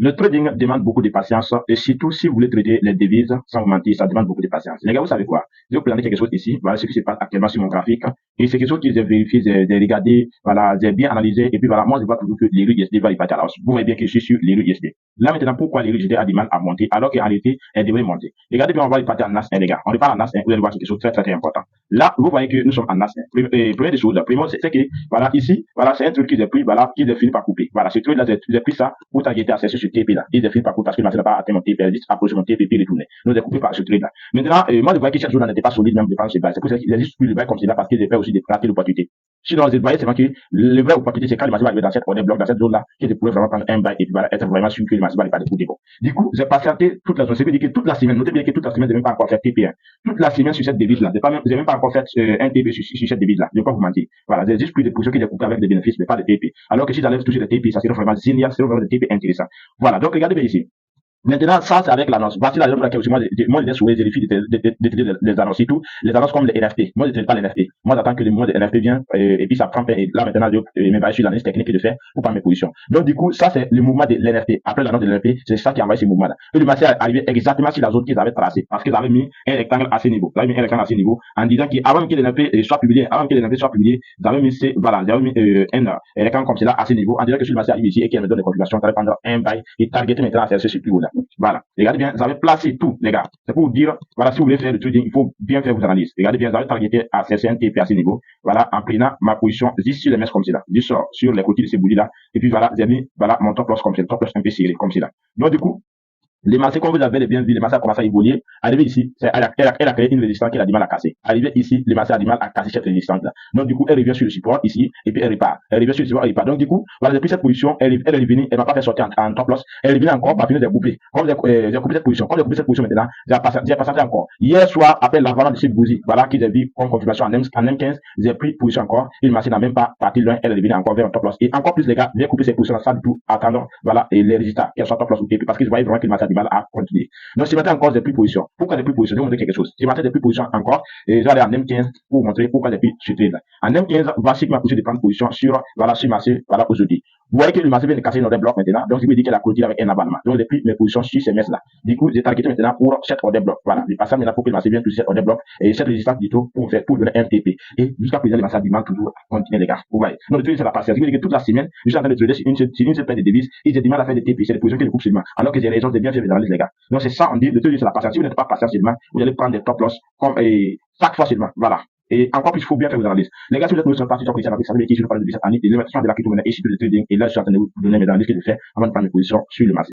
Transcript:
Le trading demande beaucoup de patience et surtout si vous voulez trader les devises, sans vous mentir, ça demande beaucoup de patience. Les gars, vous savez quoi? Je vais vous présenter quelque chose ici. Voilà ce qui se passe actuellement sur mon graphique. Et c'est quelque chose que j'ai vérifié, j'ai regardé, voilà, j'ai bien analysé. Et puis voilà, moi je vois toujours que les USD va y partir à la hausse. Vous voyez bien que je suis sur les USD. Là maintenant, pourquoi les USD a du mal à monter alors qu'en réalité, elle devrait monter? Regardez bien, on va y partir en NAS, les gars. On repart en NAS, vous allez voir quelque chose de très important. Là, vous voyez que nous sommes en NAS. Première des choses, première, c'est que, voilà, ici, voilà, c'est un truc qu'ils ont pris, voilà, qu'ils ont fini par couper. Voilà, ce truc là, j'ai pris ça pour targeter à chercher sur TP là. Ils ont fini par couper parce que le marché n'a pas atteint mon TP, juste approché mon TP puis retourné. Nous, j'ai coupé par ce truc là. Maintenant, moi, je voyais que cette zone n'était pas solide, même de prendre ces bases. C'est pour ça qu'ils ont juste pris le bail comme cela parce qu'ils ont fait aussi des ratés l'opportunité. Sinon, vous voyez, c'est vrai que le vrai opportunité, c'est quand le marché va arriver dans cette order bloc, dans cette zone-là, que tu pourrais vraiment prendre un bail et puis voilà, être vraiment sûr que le marché va aller par des coups de bon. Du coup, j'ai patienté toute la zone. C'est veut dire que toute la semaine, notez bien que toute la semaine, je n'ai même pas encore fait TP1. Toute la semaine sur cette devise-là. J'ai même pas encore fait un TP sur cette devise-là. Je ne vais pas vous mentir. Voilà, j'ai juste pris des positions qui j'ai coupées avec des bénéfices, mais pas de TP. Alors que si j'allais toucher des TP, ça serait vraiment génial, c'est vraiment des TP intéressants. Voilà, donc regardez bien ici. Maintenant, ça, c'est avec l'annonce. Voici la raison pour laquelle aussi, moi, je souhaite vérifier les annonces et tout. Les annonces comme les NFT. Moi, je ne traite pas les NFT. Moi, j'attends que le moment des NFT vient, et puis ça prend, et là, maintenant, je me base sur l'analyse technique que je fais pour prendre mes positions. Donc, du coup, ça, c'est le mouvement de l'NFT. Après l'annonce de l'NFT, c'est ça qui a envoyé ce mouvement-là. Et le marché est arrivé exactement sur la zone qu'ils avaient tracée. Parce qu'ils avaient mis un rectangle à ce niveau. Ils avaient mis un rectangle à ce niveau, en disant qu'avant que les NFT soient publiés, ils avaient mis, voilà, ils avaient mis, un rectangle comme cela à ce niveau, en disant que si le marché arrive ici et qu'il me donne des configurations, ça va prendre un bail et targeter maintenant à chercher ce plus haut-là. Voilà. Regardez bien, vous avez placé tout, les gars. C'est pour vous dire, voilà, si vous voulez faire le trading, il faut bien faire vos analyses. Regardez bien, vous avez targeté à CCN TP à ce niveau. Voilà, en prenant ma position juste sur les messes comme cela. Juste sur les côtés de ces bougies-là. Et puis voilà, j'ai mis, voilà, mon top loss comme cela. Top loss un peu serré, comme cela. Donc, du coup, les marchés, comme vous avez bien vu, les marchés a commencé à évoluer. Arrivé ici, elle a créé une résistance qu'elle a du mal à casser. Arrivé ici, les marchés a du mal à casser cette résistance-là. Donc, du coup, elle revient sur le support ici, et puis elle repart. Elle revient sur le support, elle repart. Donc, du coup, voilà, depuis cette position, elle est revenue, elle m'a pas fait sortir en top loss. Elle est revenue encore par finir de couper. Comme j'ai coupé cette position, comme j'ai coupé cette position maintenant, j'ai passé encore. Hier soir, après l'avant de cette bougie, voilà, qui j'ai vu comme confirmation en M15, j'ai pris position encore. Et le marché n'a même pas parti loin, elle est revenue encore vers un top loss. Et encore plus, les gars, j'ai coupé cette position-là, ça du tout, attendant, voilà, et les résultats, qu'elle soit top loss ou TP, parce que je voyais vraiment que le marché a du mal à continuer. Donc, si maintenant encore j'ai plus position, pourquoi j'ai plus position? Je vais vous montrer quelque chose. Si maintenant j'ai plus position encore, et je vais aller en M15 pour vous montrer pourquoi j'ai plus ce trade là. En M15, voici ma position de prendre position sur, voilà, sur marché, voilà, aujourd'hui. Vous voyez que le marché vient de casser notre bloc maintenant, donc je me dis qu'elle a clôturé avec un abattement. Donc, j'ai pris mes positions sur ces messes là. Du coup, j'ai targeté maintenant pour cette order bloc. Voilà. Je passe maintenant pour que le marché vienne toucher cette order bloc et cette résistance du tout pour faire, pour donner un TP. Et jusqu'à présent, le marché a du mal toujours à continuer, les gars. Vous voyez. Donc, le trade, c'est la patience. Je veux dire que toute la semaine, je suis en train de trader sur une seule paire de devises et j'ai du mal à faire des TP. C'est des positions que je coupe seulement. Alors que j'ai raison de bien faire mes analyses, les gars. Donc, c'est ça, on dit, le trade, c'est la patience. Si vous n'êtes pas patient seulement, vous allez prendre des top loss comme, chaque fois seulement. Voilà. Et encore plus, il faut bien faire vos analyses. Les gars, si vous êtes sur partie, ça veut dire que je parle de cette année, et l'émission de la crypto-monnaie et sur le trading, et là, je suis en train de vous donner mes analyses que je fais avant de prendre mes positions sur le marché.